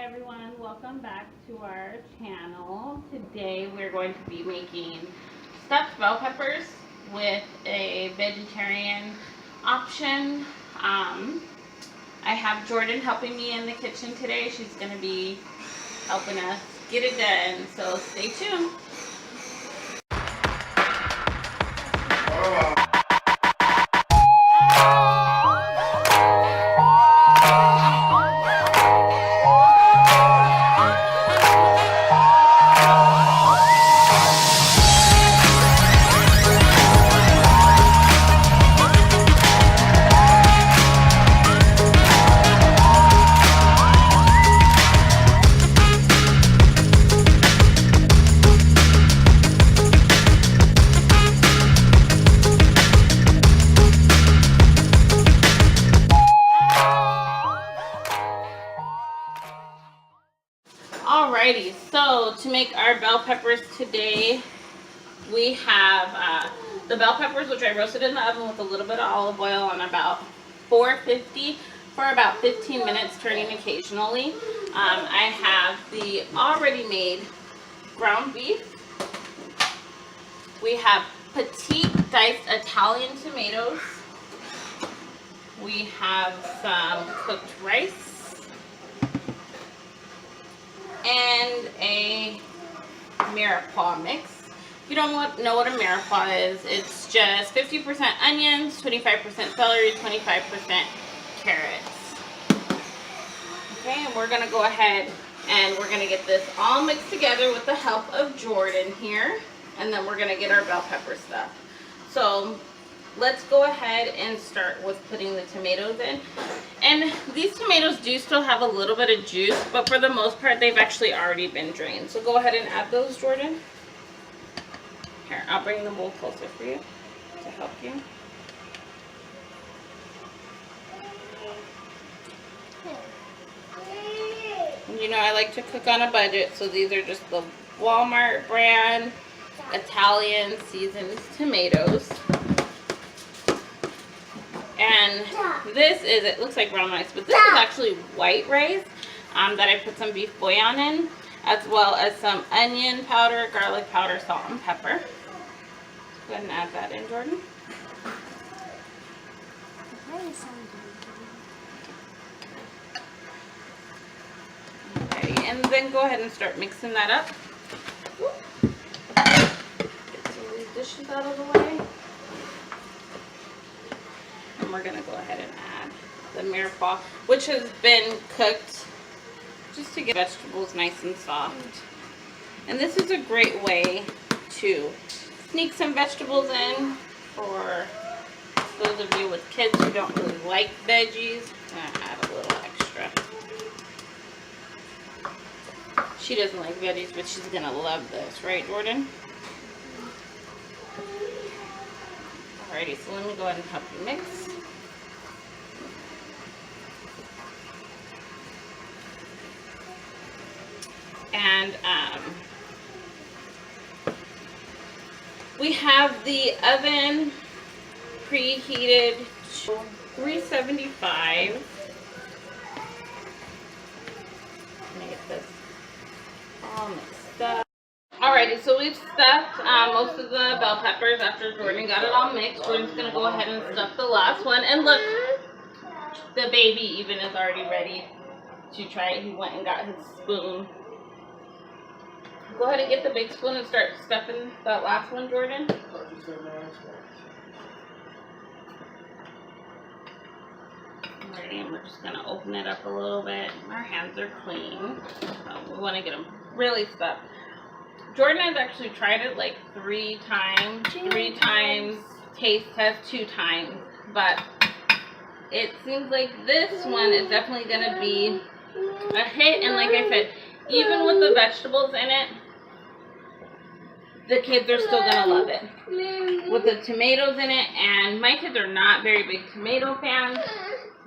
everyone, welcome back to our channel. Today we're going to be making stuffed bell peppers with a vegetarian option. I have Jordan helping me in the kitchen today. She's going to be helping us get it done, so stay tuned. Alrighty, so to make our bell peppers today, we have the bell peppers, which I roasted in the oven with a little bit of olive oil on about 450 for about 15 minutes, turning occasionally. I have the already made ground beef. We have petite diced Italian tomatoes. We have some cooked rice and a mirepoix mix. If you don't know what a mirepoix is, it's just 50% onions, 25% celery, 25% carrots. Okay, and we're gonna go ahead and we're gonna get this all mixed together with the help of Jordan here, and then we're gonna get our bell pepper stuff. So let's go ahead and start with putting the tomatoes in. And these tomatoes do still have a little bit of juice, but for the most part, they've actually already been drained. So go ahead and add those, Jordan. Here, I'll bring the bowl closer for you to help you. And you know, I like to cook on a budget, so these are just the Walmart brand Italian seasoned tomatoes. And this is, it looks like brown rice, but this is actually white rice that I put some beef bouillon in, as well as some onion powder, garlic powder, salt, and pepper. Go ahead and add that in, Jordan. Okay, and then go ahead and start mixing that up. Get some of these dishes out of the way. And we're going to go ahead and add the mirepoix, which has been cooked just to get vegetables nice and soft. And this is a great way to sneak some vegetables in for those of you with kids who don't really like veggies. I'm going to add a little extra. She doesn't like veggies, but she's going to love this, right, Jordan? Alrighty, so let me go ahead and help you mix. And we have the oven preheated to 375. Let me get this all mixed up. Alrighty, so we've stuffed most of the bell peppers after Jordan got it all mixed. Jordan's going to go ahead and stuff the last one. And look, the baby even is already ready to try it. He went and got his spoon. Go ahead and get the big spoon and start stuffing that last one, Jordan. Alrighty, and we're just going to open it up a little bit. Our hands are clean. So we want to get them really stuffed. Jordan has actually tried it like 3 times. 3 times, taste test 2 times. But it seems like this one is definitely going to be a hit. And like I said, even with the vegetables in it, the kids are still going to love it. With the tomatoes in it, and my kids are not very big tomato fans,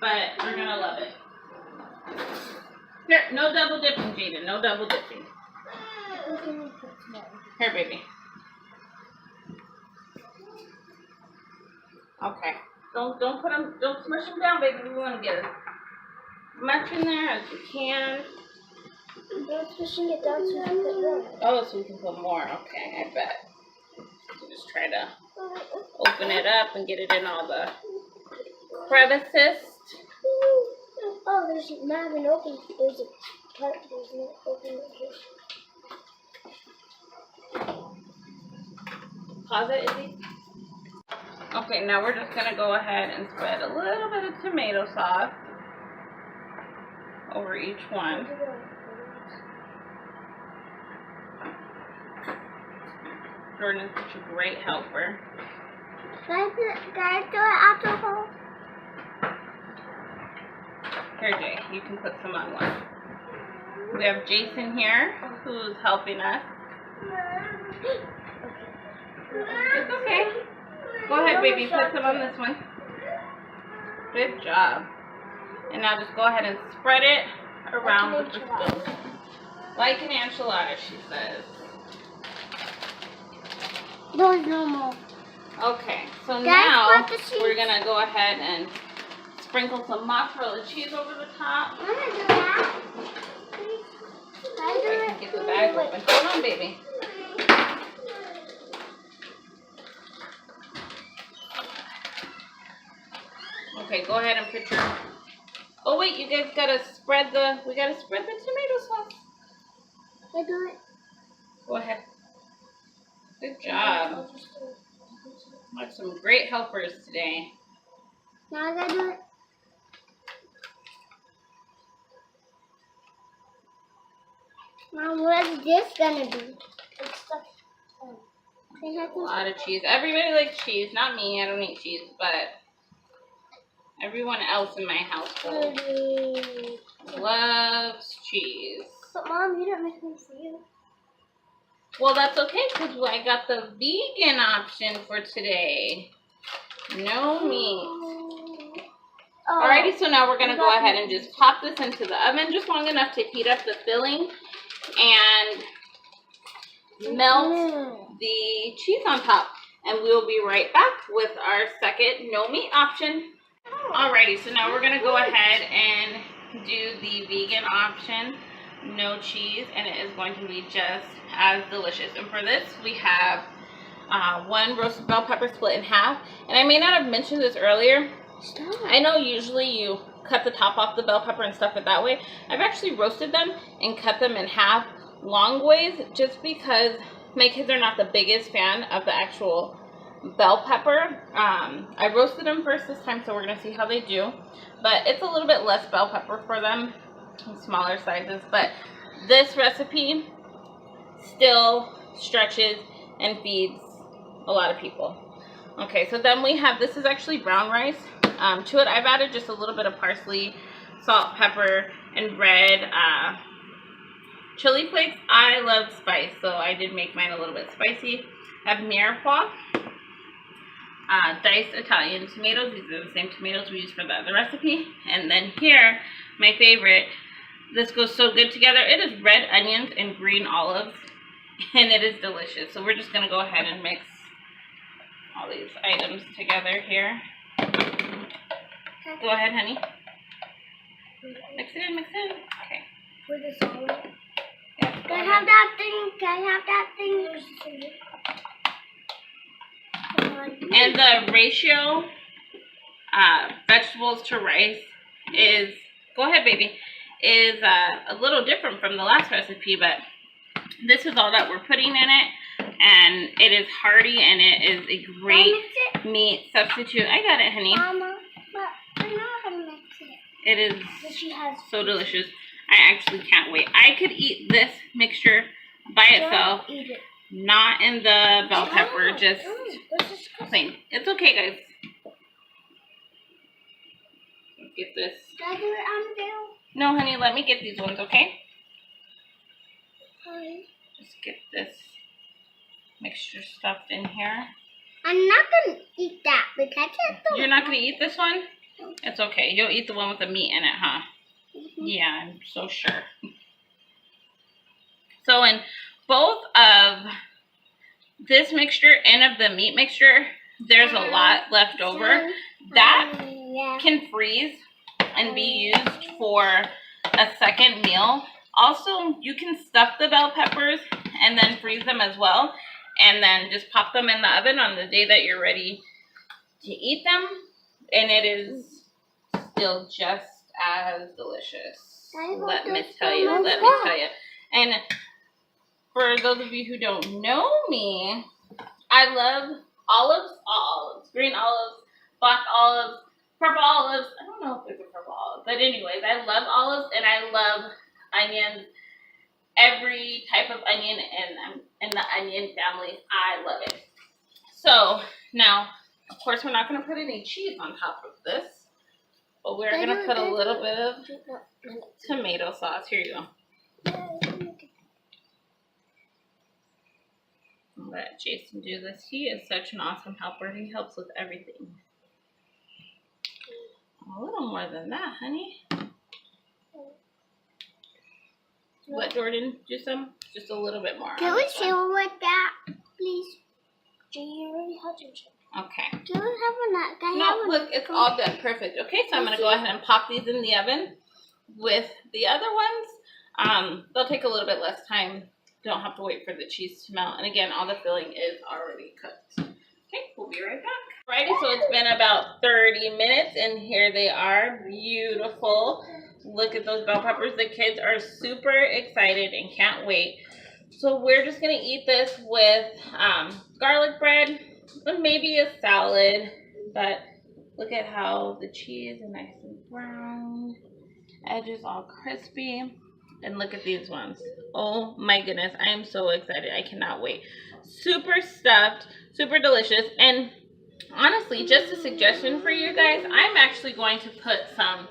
but they're going to love it. Here, no double dipping, Jaden, no double dipping. Here, baby. Okay. Don't put them, don't smush them down, baby. We want to get as much in there as you can. We're pushing it down so we can put more. Oh, so we can put more. Okay, I bet. So just try to open it up and get it in all the crevices. Oh, there's not an open. There's a part. There's no open here. Pause it, Izzy. Okay, now we're just going to go ahead and spread a little bit of tomato sauce over each one. Jordan is such a great helper. Can I do it out the hole? Here, Jay, you can put some on one. We have Jason here, who's helping us. It's okay. Go ahead, baby, put some on this one. Good job. And now just go ahead and spread it around with the spoon. Like an enchilada, she says. There's no more. Okay, so now we're going to go ahead and sprinkle some mozzarella cheese over the top. I'm going to do that. I can get the bag open. Hold on, baby. Okay, go ahead and put your... Oh wait, you guys gotta spread the... We gotta spread the tomato sauce. I do it. Go ahead. Good job. We have some great helpers today. Now I gotta do it. Mom, what's this gonna be? It's stuff. A lot of cheese. Everybody likes cheese. Not me. I don't eat cheese, but everyone else in my household loves cheese. But Mom, you didn't make one for you. Well, that's okay because I got the vegan option for today. No meat. Oh. Alrighty, so now we're going to go ahead and just pop this into the oven just long enough to heat up the filling and melt the cheese on top. And we'll be right back with our second no meat option. Alrighty, so now we're going to go ahead and do the vegan option, no cheese, and it is going to be just as delicious. And for this, we have one roasted bell pepper split in half. And I may not have mentioned this earlier. I know usually you cut the top off the bell pepper and stuff it that way. I've actually roasted them and cut them in half long ways just because my kids are not the biggest fan of the actual bell pepper. I roasted them first this time, so we're going to see how they do. But it's a little bit less bell pepper for them, smaller sizes. But this recipe still stretches and feeds a lot of people. Okay, so then we have, this is actually brown rice. To it, I've added just a little bit of parsley, salt, pepper, and red chili flakes. I love spice, so I did make mine a little bit spicy. I have mirepoix, diced Italian tomatoes. These are the same tomatoes we used for the other recipe. And then here, my favorite, this goes so good together. It is red onions and green olives, and it is delicious. So we're just going to go ahead and mix all these items together here. Go ahead, honey. Mix it in, mix it in. Okay. With the salad. Yep, Can I have that thing? Can I have that thing? And the ratio, vegetables to rice is, go ahead, baby, is a little different from the last recipe, but this is all that we're putting in it. And it is hearty, and it is a great meat substitute. I got it, honey. Mama, but I know how to mix it. It is so delicious. I actually can't wait. I could eat this mixture by itself, not in the bell pepper, just plain. It's okay, guys. Get this. Can I do it on the bill? No, honey, let me get these ones, okay? Okay. Just get this mixture stuffed in here. I'm not going to eat that because it's You're not going to eat this one? It's okay. You'll eat the one with the meat in it, huh? Yeah, I'm so sure. So in both of this mixture and of the meat mixture, there's a lot left over. That can freeze and be used for a second meal Also, you can stuff the bell peppers and then freeze them as well, and then just pop them in the oven on the day that you're ready to eat them, and it is still just as delicious. Let me tell you. And for those of you who don't know me, I love olives, all olives, green olives, black olives, purple olives. I don't know if there's a purple olive, but anyways, I love olives and I love onions. Every type of onion in the onion family, I love it. So now, of course, we're not going to put any cheese on top of this, but we're going to put a little bit of tomato sauce. Here you go. I'll let Jason do this. He is such an awesome helper. He helps with everything. A little more than that, honey. What, Jordan? Just a little bit more. Can we share with that, please? Do you already have your share? Okay. Do you have a nut? No, look, it's all done. Perfect. Okay, so I'm going to go ahead and pop these in the oven with the other ones. They'll take a little bit less time. Don't have to wait for the cheese to melt. And again, all the filling is already cooked. Okay, we'll be right back. Alrighty, so it's been about 30 minutes, and here they are. Beautiful. Look at those bell peppers. The kids are super excited and can't wait. So we're just going to eat this with garlic bread and maybe a salad. But look at how the cheese is nice and brown. Edges all crispy. And look at these ones. Oh my goodness. I am so excited. I cannot wait. Super stuffed. Super delicious. And honestly, just a suggestion for you guys. I'm actually going to put some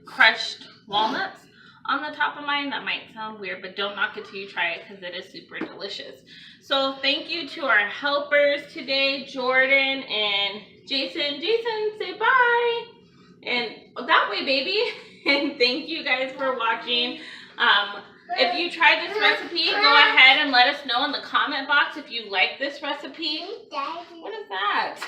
crushed walnuts on the top of mine. That might sound weird, but don't knock it till you try it because it is super delicious. So thank you to our helpers today, Jordan and Jason. Jason, say bye. And that way, baby. And thank you guys for watching. If you try this recipe, go ahead and let us know in the comment box if you like this recipe. What is that?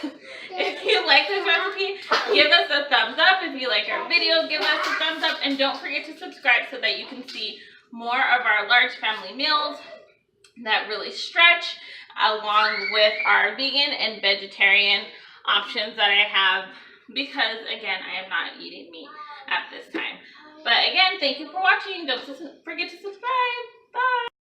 If you like this recipe, give us a thumbs up. If you like our video, give us a thumbs up. And don't forget to subscribe so that you can see more of our large family meals that really stretch, along with our vegan and vegetarian options that I have, because again, I am not eating meat at this time. But again, thank you for watching. Don't forget to subscribe. Bye.